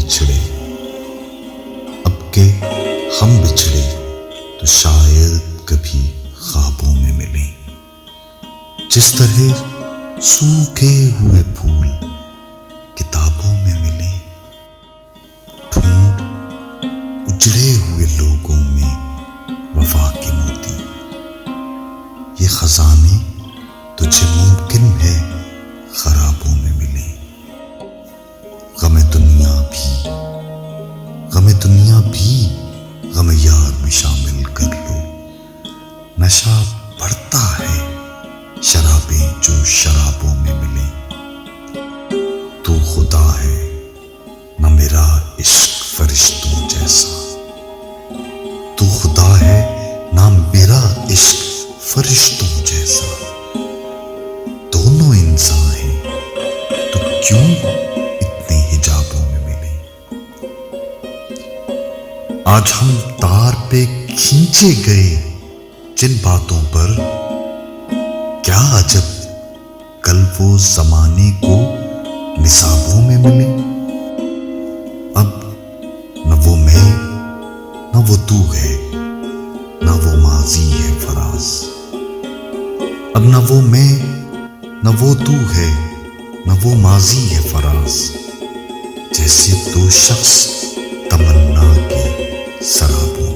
بچھڑے، اب کہ ہم بچھڑے تو شاید کبھی خوابوں میں ملیں، جس طرح سوکھے ہوئے پھول کتابوں میں ملیں، ڈھونڈ اجڑے ہوئے لوگوں میں وفا کے موتی، یہ خزانے تجھے ممکن ہے خرابوں میں ملیں۔ غم دنیا بھی غم یار میں شامل کر لو، نشہ بڑھتا ہے شرابیں جو شرابوں میں ملیں۔ تو خدا ہے نہ میرا عشق فرشتوں جیسا، تو خدا ہے نہ میرا عشق فرشتوں جیسا، دونوں انسان ہیں تو کیوں اتنے حجابوں میں ملیں۔ آج ہم تار پہ کھینچے گئے جن باتوں پر، کیا عجب کل وہ زمانے کو نصابوں میں ملے۔ اب نہ وہ میں نہ وہ تو ہے، نہ وہ ماضی ہے فراز، اب نہ وہ میں نہ وہ تو ہے، نہ وہ ماضی ہے فراز، جیسے دو شخص تمنا کے سرابوں